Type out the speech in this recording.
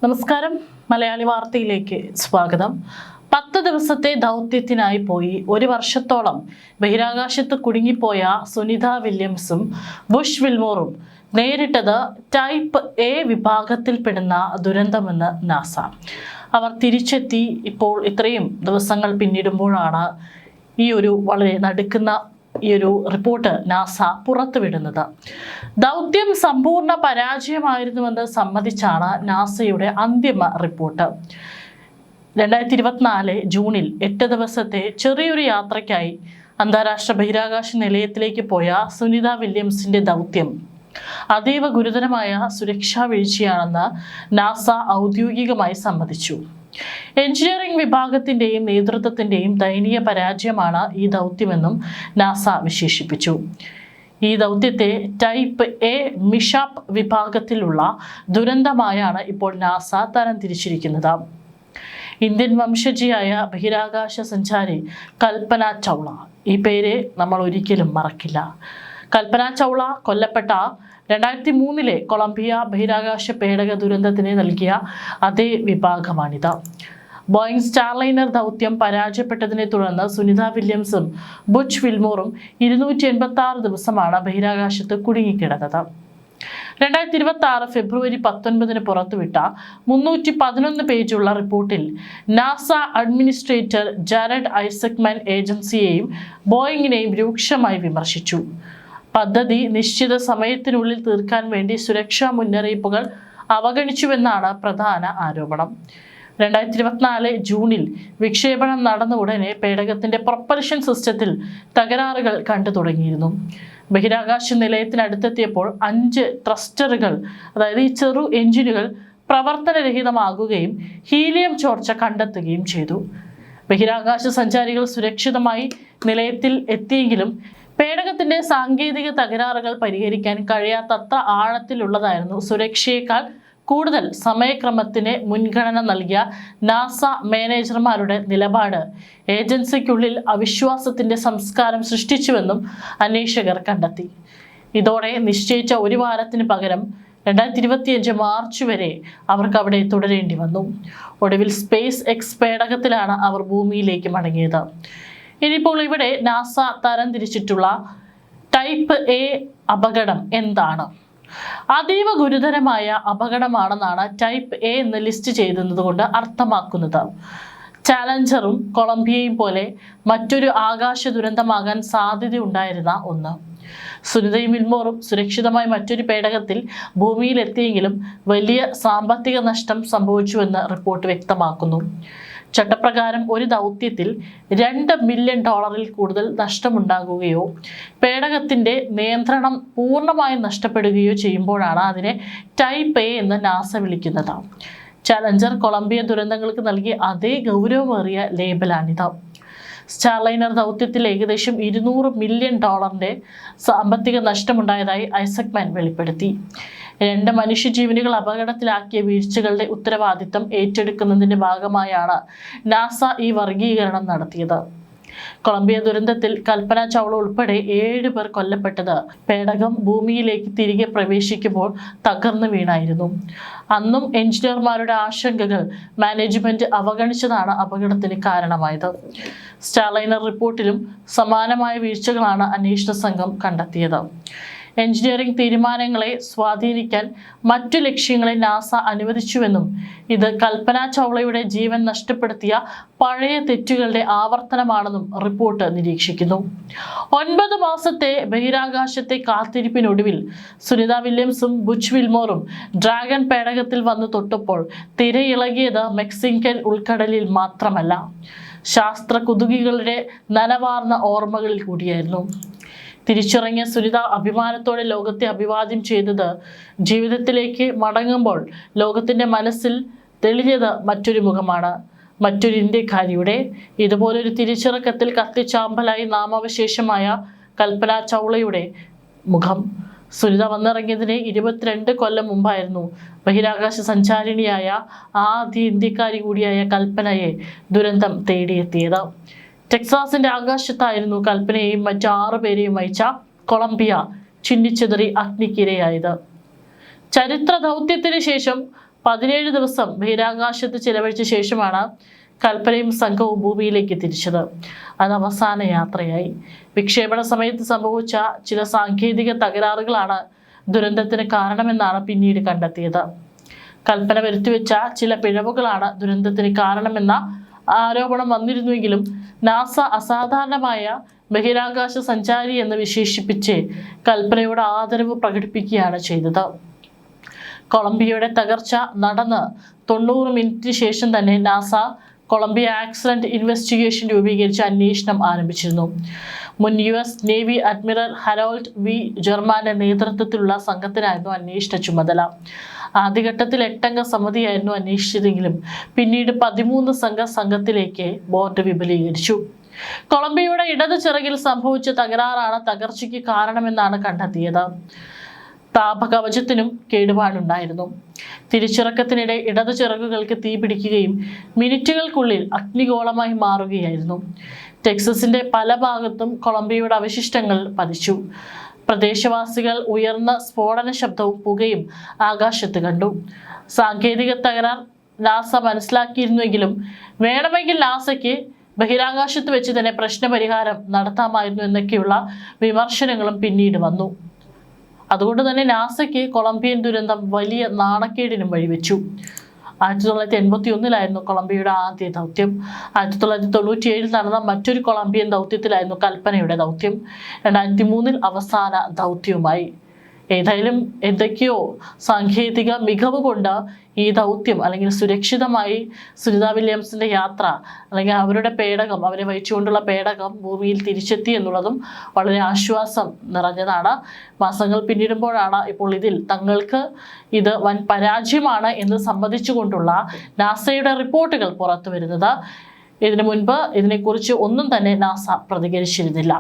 നമസ്കാരം, മലയാളി വാർത്തയിലേക്ക് സ്വാഗതം. 10 ദിവസത്തെ ദൗത്യത്തിനായി പോയി 1 വർഷത്തോളം ബഹിരാകാശത്ത് കുടുങ്ങിപ്പോയ സുനിത വില്യംസും ബുഷ് വിൽമോറും നേരിട്ടത് ടൈപ്പ് എ വിഭാഗത്തിൽപ്പെടുന്ന ദുരന്തമെന്ന് നാസ. അവർ തിരിച്ചെത്തി. ഇപ്പോൾ ഇത്രയും ദിവസങ്ങൾ പിന്നിടുമ്പോഴാണ് ഈ ഒരു വളരെ നടുക്കുന്ന റിപ്പോർട്ട് നാസ പുറത്തുവിടുന്നത്. ദൗത്യം സമ്പൂർണ്ണ പരാജയമായിരുന്നുവെന്ന് സമ്മതിച്ചാണ് നാസയുടെ അന്തിമ റിപ്പോർട്ട്. 2024 ജൂണിൽ 8 ദിവസത്തെ ചെറിയൊരു യാത്രയ്ക്കായി അന്താരാഷ്ട്ര ബഹിരാകാശ നിലയത്തിലേക്ക് പോയ സുനിത വില്യംസിന്റെ ദൗത്യം അതീവ ഗുരുതരമായ സുരക്ഷാ വീഴ്ചയാണെന്ന് നാസ ഔദ്യോഗികമായി സമ്മതിച്ചു. എഞ്ചിനീയറിംഗ് വിഭാഗത്തിന്റെയും നേതൃത്വത്തിന്റെയും ദയനീയ പരാജയമാണ് ഈ ദൗത്യമെന്നും നാസ വിശേഷിപ്പിച്ചു. ഈ ദൗത്യത്തെ ടൈപ്പ് എ മിഷാപ്പ് വിഭാഗത്തിലുള്ള ദുരന്തമായാണ് ഇപ്പോൾ നാസ തരംതിരിച്ചിരിക്കുന്നത്. ഇന്ത്യൻ വംശജിയായ ബഹിരാകാശ സഞ്ചാരി കൽപ്പന ചൗള, ഈ പേര് നമ്മൾ ഒരിക്കലും മറക്കില്ല. കൽപ്പന ചൗള കൊല്ലപ്പെട്ട 2003 കൊളംബിയ ബഹിരാകാശ പേടക ദുരന്തത്തിന് നൽകിയ അതേ വിഭാഗമാണിത്. ബോയിങ് സ്റ്റാർലൈനർ ദൗത്യം പരാജയപ്പെട്ടതിനെ തുടർന്ന് സുനിത വില്യംസും ബുച്ച് വിൽമോറും 286 ദിവസമാണ് ബഹിരാകാശത്ത് കുടുങ്ങിക്കിടന്നത്. 2026 ഫെബ്രുവരി 19 പുറത്തുവിട്ട 311 പേജുള്ള റിപ്പോർട്ടിൽ നാസ അഡ്മിനിസ്ട്രേറ്റർ ജാരഡ് ഐസക്മാൻ ഏജൻസിയെയും ബോയിങ്ങിനെയും രൂക്ഷമായി വിമർശിച്ചു. പദ്ധതി നിശ്ചിത സമയത്തിനുള്ളിൽ തീർക്കാൻ വേണ്ടി സുരക്ഷാ മുന്നറിയിപ്പുകൾ അവഗണിച്ചുവെന്നാണ് പ്രധാന ആരോപണം. 2024 ജൂണിൽ വിക്ഷേപണം നടന്ന ഉടനെ പേടകത്തിന്റെ പ്രൊപ്പൽഷൻ സിസ്റ്റത്തിൽ തകരാറുകൾ കണ്ടു തുടങ്ങിയിരുന്നു. ബഹിരാകാശ നിലയത്തിനടുത്തെത്തിയപ്പോൾ 5 ത്രസ്റ്ററുകൾ, അതായത് ഈ ചെറു എഞ്ചിനുകൾ പ്രവർത്തനരഹിതമാകുകയും ഹീലിയം ചോർച്ച കണ്ടെത്തുകയും ചെയ്തു. ബഹിരാകാശ സഞ്ചാരികൾ സുരക്ഷിതമായി നിലയത്തിൽ എത്തിയെങ്കിലും പേടകത്തിന്റെ സാങ്കേതിക തകരാറുകൾ പരിഹരിക്കാൻ കഴിയാത്തത്ര ആഴത്തിലുള്ളതായിരുന്നു സുരക്ഷയേക്കാൾ കൂടുതൽ സമയക്രമത്തിന് മുൻഗണന നൽകിയ നാസ മാനേജർമാരുടെ നിലപാട് ഏജൻസിക്കുള്ളിൽ അവിശ്വാസത്തിന്റെ സംസ്കാരം സൃഷ്ടിച്ചുവെന്നും അന്വേഷകർ കണ്ടെത്തി. ഇതോടെ നിശ്ചയിച്ച 1 വാരത്തിന് പകരം 2025 മാർച്ച് വരെ അവർക്ക് അവിടെ തുടരേണ്ടി വന്നു. ഒടുവിൽ സ്പേസ് എക്സ് പേടകത്തിലാണ് അവർ ഭൂമിയിലേക്ക് മടങ്ങിയത്. ഇനിയിപ്പോൾ ഇവിടെ നാസ തരംതിരിച്ചിട്ടുള്ള ടൈപ്പ് എ അപകടം എന്താണ്? അതീവ ഗുരുതരമായ അപകടമാണെന്നാണ് ടൈപ്പ് എ എന്ന് ലിസ്റ്റ് ചെയ്യുന്നത് കൊണ്ട് അർത്ഥമാക്കുന്നത്. ചാലഞ്ചറും കൊളംബിയയും പോലെ മറ്റൊരു ആകാശ ദുരന്തമാകാൻ സാധ്യതയുണ്ടായിരുന്ന ഒന്ന്. സുനിതയും വിൽമോറും സുരക്ഷിതമായി മറ്റൊരു പേടകത്തിൽ ഭൂമിയിലെത്തിയെങ്കിലും വലിയ സാമ്പത്തിക നഷ്ടം സംഭവിച്ചുവെന്ന് റിപ്പോർട്ട് വ്യക്തമാക്കുന്നു. ചട്ടപ്രകാരം ഒരു ദൗത്യത്തിൽ $2 മില്യൺ കൂടുതൽ നഷ്ടമുണ്ടാകുകയോ പേടകത്തിന്റെ നിയന്ത്രണം പൂർണ്ണമായും നഷ്ടപ്പെടുകയോ ചെയ്യുമ്പോഴാണ് അതിനെ ടൈപ്പ് എ എന്ന് നാസ വിളിക്കുന്നത്. ചാലഞ്ചർ കൊളംബിയ ദുരന്തങ്ങൾക്ക് നൽകിയ അതേ ഗൗരവമേറിയ ലേബലാണിത്. സ്റ്റാർലൈനർ ദൗത്യത്തിൽ ഏകദേശം $200 മില്യൺ സാമ്പത്തിക നഷ്ടമുണ്ടായതായി ഐസക്മാൻ വെളിപ്പെടുത്തി. 2 മനുഷ്യജീവനുകൾ അപകടത്തിലാക്കിയ വീഴ്ചകളുടെ ഉത്തരവാദിത്തം ഏറ്റെടുക്കുന്നതിന്റെ ഭാഗമായാണ് നാസ ഈ വർഗീകരണം നടത്തിയത്. കൊളംബിയ ദുരന്തത്തിൽ കൽപ്പന ചൗള ഉൾപ്പെടെ 7 പേർ കൊല്ലപ്പെട്ടത് പേടകം ഭൂമിയിലേക്ക് തിരികെ പ്രവേശിക്കുമ്പോൾ തകർന്നു വീണായിരുന്നു. അന്നും എഞ്ചിനീയർമാരുടെ ആശങ്കകൾ മാനേജ്മെന്റ് അവഗണിച്ചതാണ് അപകടത്തിന് കാരണമായത്. സ്റ്റാർലൈനർ റിപ്പോർട്ടിലും സമാനമായ വീഴ്ചകളാണ് അന്വേഷണ സംഘം കണ്ടെത്തിയത്. എഞ്ചിനീയറിംഗ് തീരുമാനങ്ങളെ സ്വാധീനിക്കാൻ മറ്റു ലക്ഷ്യങ്ങളെ നാസ അനുവദിച്ചുവെന്നും ഇത് കൽപ്പന ചൗളയുടെ ജീവൻ നഷ്ടപ്പെടുത്തിയ പഴയ തെറ്റുകളുടെ ആവർത്തനമാണെന്നും റിപ്പോർട്ട് നിരീക്ഷിക്കുന്നു. 9 മാസത്തെ ബഹിരാകാശത്തെ കാത്തിരിപ്പിനൊടുവിൽ സുനിത വില്യംസും ബുച്ച് വിൽമോറും ഡ്രാഗൺ പേടകത്തിൽ വന്നു തൊട്ടപ്പോൾ തിരയിളകിയത് മെക്സിക്കൻ ഉൾക്കടലിൽ മാത്രമല്ല, ശാസ്ത്ര കുതുകികളുടെ നനവാർന്ന ഓർമ്മകളിൽ കൂടിയായിരുന്നു. തിരിച്ചിറങ്ങിയ സുനിത അഭിമാനത്തോടെ ലോകത്തെ അഭിവാദ്യം ചെയ്തത് ജീവിതത്തിലേക്ക് മടങ്ങുമ്പോൾ ലോകത്തിന്റെ മനസ്സിൽ തെളിഞ്ഞത് മറ്റൊരു മുഖമാണ്, മറ്റൊരു ഇന്ത്യക്കാരിയുടെ. ഇതുപോലൊരു തിരിച്ചിറക്കത്തിൽ കത്തിച്ചാമ്പലായി നാമാവശേഷമായ കൽപ്പന ചൗളയുടെ മുഖം. സുനിത വന്നിറങ്ങിയതിന് 22 കൊല്ലം മുമ്പായിരുന്നു ബഹിരാകാശ സഞ്ചാരിണിയായ ആദ്യ ഇന്ത്യക്കാരി കൂടിയായ കൽപ്പനയെ ദുരന്തം തേടിയെത്തിയത്. ടെക്സാസിന്റെ ആകാശത്തായിരുന്നു കൽപ്പനയെയും മറ്റ് 6 പേരെയും അയച്ച കൊളംബിയ ചിന്നിച്ചിതറി അഗ്നിക്കിരയായത്. ചരിത്ര ദൗത്യത്തിന് ശേഷം 17 ദിവസം ബഹിരാകാശത്ത് ചിലവഴിച്ച ശേഷമാണ് കൽപ്പനയും സംഘവും ഭൂമിയിലേക്ക് തിരിച്ചത്. അത് അവസാന യാത്രയായി. വിക്ഷേപണ സമയത്ത് സംഭവിച്ച ചില സാങ്കേതിക തകരാറുകളാണ് ദുരന്തത്തിന് കാരണമെന്നാണ് പിന്നീട് കണ്ടെത്തിയത്. കൽപ്പന വരുത്തിവെച്ച ചില പിഴവുകളാണ് ദുരന്തത്തിന് കാരണമെന്ന ആരോപണം വന്നിരുന്നുവെങ്കിലും നാസ അസാധാരണമായ ബഹിരാകാശ സഞ്ചാരി എന്ന് വിശേഷിപ്പിച്ച് കൽപ്പനയോട് ആദരവ് പ്രകടിപ്പിക്കുകയാണ് ചെയ്തത്. കൊളംബിയയുടെ തകർച്ച നടന്ന് 90 മിനിറ്റിന് ശേഷം തന്നെ നാസ കൊളംബിയ ആക്സിഡന്റ് ഇൻവെസ്റ്റിഗേഷൻ രൂപീകരിച്ച് അന്വേഷണം ആരംഭിച്ചിരുന്നു. മുൻ US navy admiral Harold V ജർമാന്റെ നേതൃത്വത്തിലുള്ള സംഘത്തിനായിരുന്നു അന്വേഷണ ചുമതല. ആദ്യഘട്ടത്തിൽ 8 അംഗ സമിതിയായിരുന്നു അന്വേഷിച്ചതെങ്കിലും പിന്നീട് 13 സംഘത്തിലേക്ക് ബോർഡ് വിപുലീകരിച്ചു. കൊളംബിയയുടെ ഇടത് ചിറകിൽ സംഭവിച്ച തകരാറാണ് തകർച്ചയ്ക്ക് കാരണമെന്നാണ് കണ്ടെത്തിയത്. താപകവചത്തിനും കേടുപാടുണ്ടായിരുന്നു. തിരിച്ചിറക്കത്തിനിടെ ഇടത് ചിറകുകൾക്ക് തീ പിടിക്കുകയും മിനിറ്റുകൾക്കുള്ളിൽ അഗ്നിഗോളമായി മാറുകയായിരുന്നു. ടെക്സസിന്റെ പല ഭാഗത്തും കൊളംബിയയുടെ അവശിഷ്ടങ്ങൾ പതിച്ചു. പ്രദേശവാസികൾ ഉയർന്ന സ്ഫോടന ശബ്ദവും പുകയും ആകാശത്ത് കണ്ടു. സാങ്കേതിക തകരാർ നാസ മനസ്സിലാക്കിയിരുന്നുവെങ്കിലും വേണമെങ്കിൽ നാസയ്ക്ക് ബഹിരാകാശത്ത് വെച്ച് തന്നെ പ്രശ്നപരിഹാരം നടത്താമായിരുന്നു എന്നൊക്കെയുള്ള വിമർശനങ്ങളും പിന്നീട് വന്നു. അതുകൊണ്ട് തന്നെ നാസയ്ക്ക് കൊളംബിയൻ ദുരന്തം വലിയ നാണക്കേടിനും വഴിവെച്ചു. 1981 കൊളംബിയയുടെ ആദ്യ ദൗത്യം. 1997 നടന്ന മറ്റൊരു കൊളംബിയൻ ദൗത്യത്തിലായിരുന്നു കൽപ്പനയുടെ ദൗത്യം. 2003 അവസാന ദൗത്യവുമായി. ഏതായാലും എന്തൊക്കെയോ സാങ്കേതിക മികവ് കൊണ്ട് ഈ ദൗത്യം അല്ലെങ്കിൽ സുരക്ഷിതമായി സുനിത വില്യംസിന്റെ യാത്ര അല്ലെങ്കിൽ അവരുടെ പേടകം, അവരെ വഹിച്ചുകൊണ്ടുള്ള പേടകം ഭൂമിയിൽ തിരിച്ചെത്തി എന്നുള്ളതും വളരെ ആശ്വാസം നിറഞ്ഞതാണ്. മാസങ്ങൾ പിന്നിടുമ്പോഴാണ് ഇപ്പോൾ ഇതിൽ തങ്ങൾക്ക് ഇത് വൻ പരാജയമാണ് എന്ന് സമ്മതിച്ചുകൊണ്ടുള്ള നാസയുടെ റിപ്പോർട്ടുകൾ പുറത്തു വരുന്നത്. ഇതിനു മുൻപ് ഇതിനെക്കുറിച്ച് ഒന്നും തന്നെ നാസ പ്രതികരിച്ചിരുന്നില്ല.